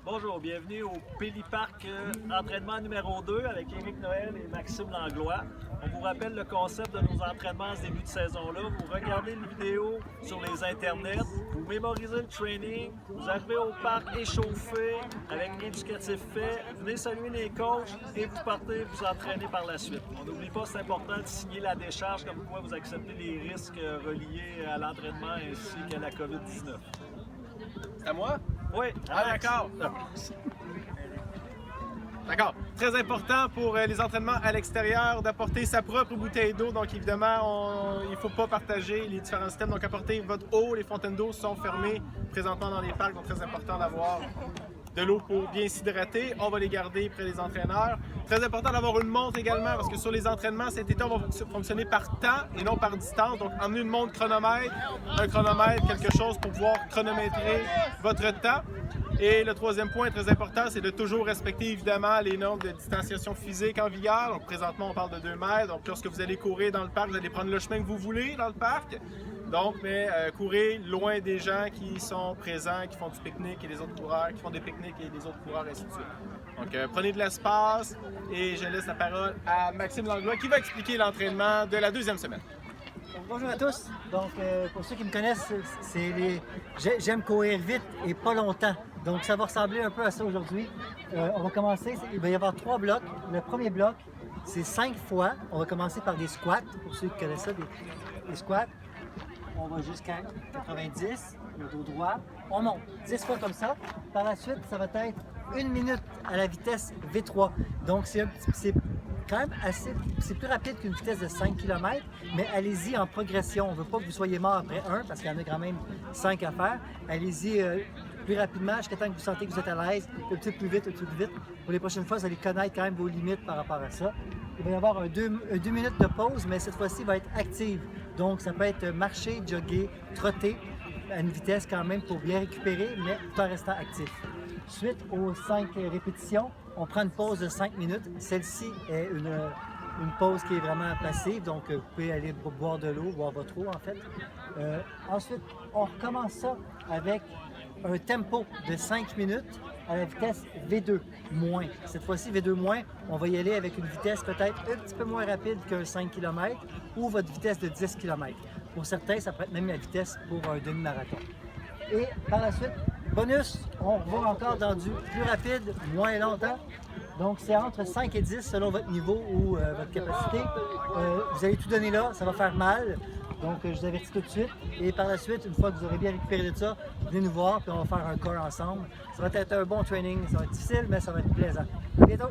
Bonjour, bienvenue au Péliparc entraînement numéro 2 avec Éric Noël et Maxime Langlois. On vous rappelle le concept de nos entraînements en ce début de saison-là. Vous regardez une vidéo sur les internets, vous mémorisez le training, vous arrivez au parc échauffé avec éducatif fait, venez saluer les coachs et vous partez vous entraîner par la suite. On n'oublie pas, c'est important de signer la décharge comme quoi vous acceptez les risques reliés à l'entraînement ainsi qu'à la COVID-19. C'est à moi? Oui, d'accord. D'accord. Très important pour les entraînements à l'extérieur d'apporter sa propre bouteille d'eau. Donc évidemment, il ne faut pas partager les différents systèmes. Donc apportez votre eau. Les fontaines d'eau sont fermées présentement dans les parcs. Donc très important d'avoir de l'eau pour bien s'hydrater. On va les garder près des entraîneurs. Très important d'avoir une montre également parce que sur les entraînements, cet été, on va fonctionner par temps et non par distance. Donc emmenez une montre chronomètre, un chronomètre, quelque chose pour pouvoir chronométrer votre temps. Et le troisième point très important, c'est de toujours respecter évidemment les normes de distanciation physique en vigueur. Donc présentement, on parle de 2 mètres. Donc lorsque vous allez courir dans le parc, vous allez prendre le chemin que vous voulez dans le parc. Donc, courez loin des gens qui sont présents, qui font du pique-nique et des autres coureurs, qui font des pique-niques et des autres coureurs, et ainsi de suite. Donc, prenez de l'espace et je laisse la parole à Maxime Langlois qui va expliquer l'entraînement de la deuxième semaine. Bonjour à tous. Donc, pour ceux qui me connaissent, j'aime courir vite et pas longtemps. Donc, ça va ressembler un peu à ça aujourd'hui. On va commencer. Il va y avoir 3 blocs. Le premier bloc, c'est 5 fois. On va commencer par des squats. Pour ceux qui connaissent ça, des squats. On va jusqu'à 90, le dos droit. On monte 10 fois comme ça. Par la suite, ça va être 1 minute à la vitesse V3. Donc, c'est quand même c'est plus rapide qu'une vitesse de 5 km, mais allez-y en progression. On ne veut pas que vous soyez mort après 1 parce qu'il y en a quand même 5 à faire. Allez-y plus rapidement jusqu'à temps que vous sentez que vous êtes à l'aise, un petit peu plus vite, un petit peu plus vite. Pour les prochaines fois, vous allez connaître quand même vos limites par rapport à ça. Il va y avoir 2 minutes de pause, mais cette fois-ci, il va être active. Donc, ça peut être marcher, jogger, trotter à une vitesse quand même pour bien récupérer, mais tout en restant actif. Suite aux 5 répétitions, on prend une pause de 5 minutes. Celle-ci est une pause qui est vraiment passive, donc vous pouvez aller boire de l'eau, boire votre eau en fait. Ensuite, on recommence ça avec un tempo de 5 minutes à la vitesse V2-. Cette fois-ci, V2-, on va y aller avec une vitesse peut-être un petit peu moins rapide qu'un 5 km ou votre vitesse de 10 km. Pour certains, ça peut être même la vitesse pour un demi-marathon. Et par la suite, bonus, on va encore dans du plus rapide, moins longtemps. Donc, c'est entre 5 et 10 selon votre niveau ou votre capacité. Vous allez tout donner là, ça va faire mal. Donc, je vous avertis tout de suite. Et par la suite, une fois que vous aurez bien récupéré de ça, venez nous voir puis on va faire un corps ensemble. Ça va être un bon training. Ça va être difficile, mais ça va être plaisant. À bientôt!